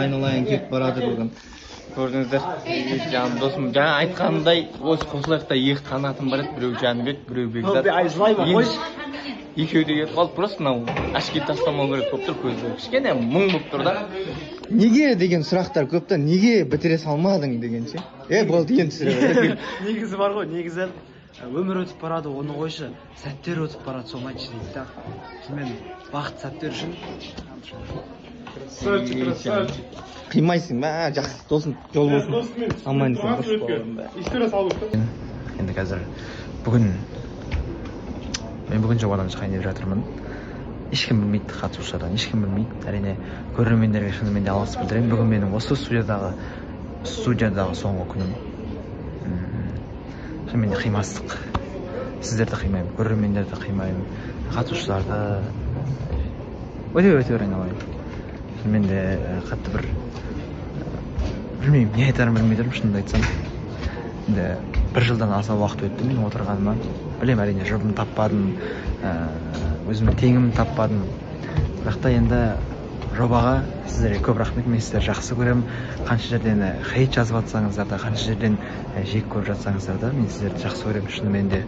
айналайын кетіп барады бүгін. Көрдіңіздер, жаным досым, жаңа айтқанымдай, осы қосылақта екі қанатым бар еді, біреу Жәнібек, біреу Бекзат. Екеуі де кетіп қалды, просто мынау әшкет тастамау керек болып тұр, көзі кішкене мұң болып тұр да. Неге деген сұрақтар көп та, неге бітіре салмадың дегенше? Болды енді түсіре. Негізі бар ғой, негізі өмір өтіп барады, оны қойшы, сәттер өтіп барады, соны айтшы дейді да. Сонымен бақыт сәттер үшін қимайсың ба, жақсы досым, жол болсын. Аман есен. Енді қазір бүгін жобадан шығайын деп жатырмын. Ешкім білмейді қатысушылардан, ешкім білмейді. Әрине көрермендерге шынымен де алғыс білдіремін. Бүгін менің осы студиядағы соңғы күнім. Шынымен де қимастық. Сіздерді қимаймын, көрермендерді қимаймын, қатысушыларды өте айналайын. Шынымен де қатты білмеймін, не айтарым білмей тұрмын, шынымды айтсам. Енді бір жылдан аса уақыт өтті мен отырғаныма. Білем, әрине жұртым таппадым, өзімнің теңімін таппадым. Бірақ та енді жобаға сіздерге көп рахмет, мен сіздерді жақсы көремін. Қанша жерден хейт жазып жатсаңыздар да, қанша жерден жек көріп жатсаңыздар да, мен сіздерді жақсы көремін. Шынымен де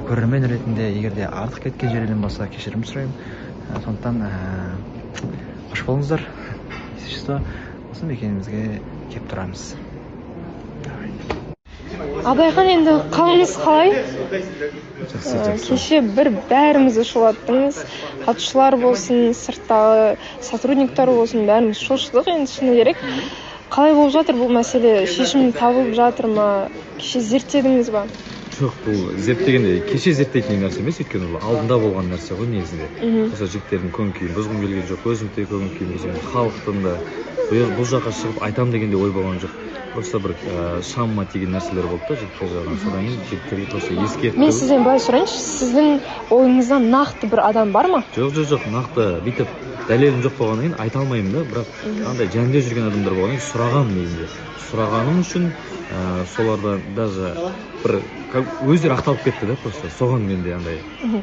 көрермен ретінде, егер де артық кеткен жерден болса, кешірім сұраймын. Сондықтан қош болыңыздар. Осы мекенімізге кеп тұрамыз. Абайхан, енді қалыңыз қалай? Кеше бір бәрімізді шулаттыңыз. Қатысушылар болсын, сырттағы сотрудниктар болсын, бәріміз шошыдық енді шыны керек. Қалай болып жатыр бұл мәселе? Шешім табылып жатыр ма? Кеше зерттедіңіз ба? Жоқ, бұл зерттегенде кеше зерттейтін нәрсе емес, өйткені бұл алдында болған нәрсе ғой негізінде. Осы жігіттердің көңіл-күйін бұзғым келген жоқ, өзім де көңіл-күйін бұзғым, халықтың да бұл жаққа шығып айтам дегенде ой болған жоқ. Просто бір шамма тиген нәрселер болды да жігіттер жағынан. Содан кейін жігіттерге просто ескерттім. Мен сізден былай сұрайыншы, сіздің ойыңызда нақты бір адам бар ма? Жоқ, нақты бүйтіп дәлелім жоқ болғаннан кейін айта алмаймын да, бірақ андай жәнде жүрген адамдар болғаннан кейін сұрағам негізінде. Сұрағаным үшін соларда даже бір өздері ақталып кетті да, просто соған менде андай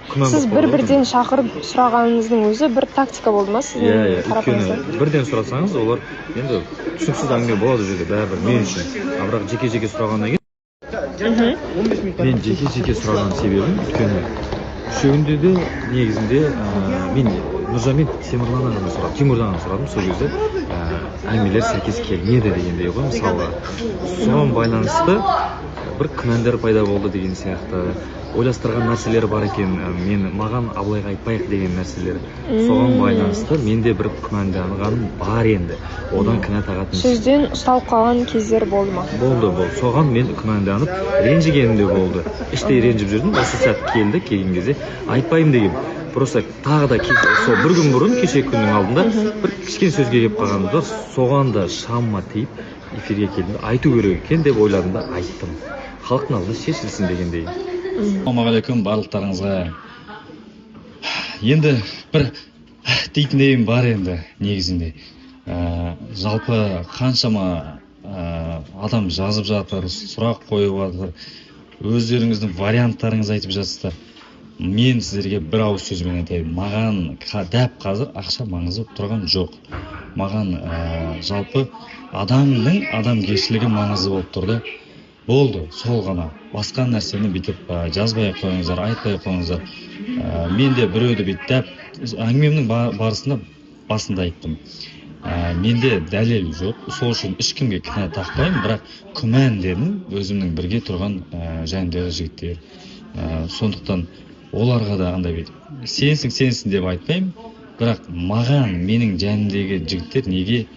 күмән. Сіз бір-бірден шақырып сұрағаныңыздың өзі бір тактика болды ма сіздің тарапыңыздан? Бірден сұрасаңыз, олар енді түсініксіз әңгіме болады жерде бәрібір мен үшін. Бірақ жеке сұрағаннан кейін мен жеке сұраған себебім, өйткені үшеуінде де негізінде мен Нұржамин Тимурдан сұрадым сол кезде әңгімелер сәйкес келмеді дегендей ғой. Мысалы, соған байланысты бір күмәндар пайда болды деген сияқты, ойластырған нәрселер бар екен, маған Абылайға айтпайық деген нәрселер. Соған байланысты менде бір күмәнданғаным бар енді. Одан кінә тағатын. Сөзден ұсталып қалған кездер болды ма? Болды. Соған мен күмәнданып, ренжігенім де болды. Іштей ренжіп жүрдім, осы сәт келген кезде айтпаймын деген. Просто тағы да сол бір күн бұрын, кеше күннің алдында бір кішкене сөзге келіп қалғанымыз бар. Соған да шамма тиіп, эфирге келдім, айту керек екен деп ойладым да айттым. Халықтың алдында шешілсін дегендей. Ассалаумағалейкум барлықтарыңызға. Енді бір дейтіндейім бар енді негізінде. Жалпы қаншама адам жазып жатыр, сұрақ қойып жатыр. Өздеріңіздің варианттарыңыз айтып жатсыздар. Мен сіздерге бір ауыз сөзбен айтайын. Маған дәп қазір ақша маңызы тұрған жоқ. Маған жалпы адамның адамгершілігі маңызы болып тұрды. Болды, сол ғана. Басқа нәрсені бүйтіп жазбай қойыңыздар, айтпай қойыңыздар. Мен де біреуді бүйтіп әңгімемнің барысында басында айттым. Менде дәлел жоқ, сол үшін ешкімге кінә тақпаймын, бірақ күмән дедім өзімнің бірге тұрған жайындағы жігіттер. Сондықтан оларға да андай бүйтіп сенсің деп айтпаймын, бірақ маған менің жанымдегі жігіттер неге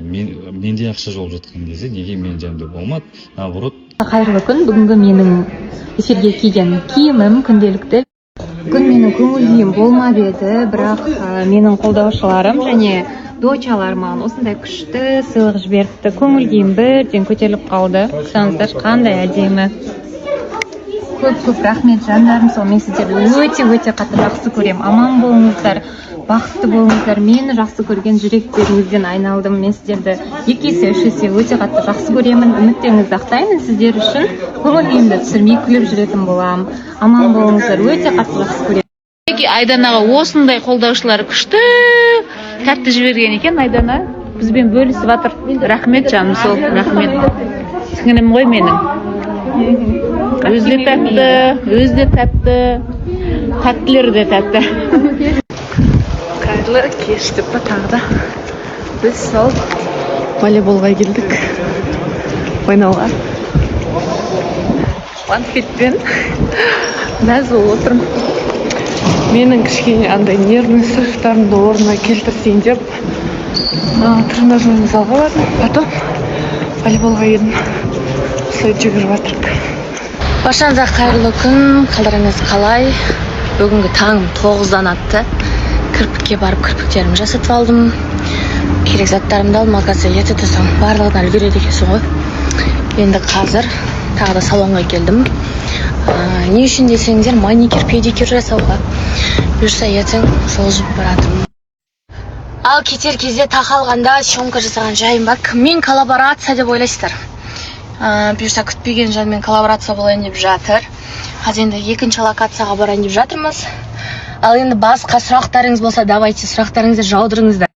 менде ақша жолып жатқан кезде неге менің жанымда болмады, наоборот. Қайырлы күн, бүгінгі менің эфирге киген киімім күнделікті. Бүгін менің көңіл күйім болмап еді, бірақ менің қолдаушыларым және дочалар маған осындай күшті сыйлық жіберді. Көңіл күйім бірден көтеріліп қалды. Қарасаңыздар, қандай әдемі. Көп рахмет жандарым, сол мен сіздерді өте қатты жақсы көремін. Аман болыңыздар, бақытты болыңыздар. Мені жақсы көрген жүректеріңізден айналдым. Мен сіздерді 2 есе 3 есе өте қатты жақсы көремін. Үміттеріңізді ақтаймын, сіздер үшін көңіл күйімді түсірмей күліп жүретін боламын. Аман болыңыздар, өте қатты жақсы көремін. Айданаға осындай қолдаушылар күшті тәтті жіберген екен. Айдана бізбен бөлісіп жатыр. Рахмет жаным, сол рахмет. Сіңілім ғой менің. Өзі де тәтті, тәттілер де тәтті. Қайырлы кеш деп па тағы да. Біз сол волейболға келдік. Ойнауға. Фанфитпен мәз болып отырмын. Менің кішкене андай нервный срывтарымды орнына келтірсейін деп тренажерный залға бардым. Потом волейболға келдім. Осылай жүгіріп жатырмын. Баршаңызға қайырлы күн, қалдарыңыз қалай? Бүгінгі таңым 9-дан атты. Кірпікке барып кірпіктерімді жасатып алдым. Керек заттарымды алдым, оказывается, ерте тұрсам барлығына үлгереді екенсің ғой. Енді қазір тағы да салонға келдім. Не үшін десеңіздер, маникюр, педикюр жасауға. Бұйырса ертең жылжып баратырмын. Ал кетер кезде тақалғанда съемка жасаған жайым бар. Кіммен коллаборация деп ойлайсыздар? Бұйырса күтпеген жанмен коллаборация болайын деп жатыр. Қазір енді екінші локацияға барайын деп жатырмыз. Ал енді басқа сұрақтарыңыз болса, давайте сұрақтарыңызды жаудырыңыздар.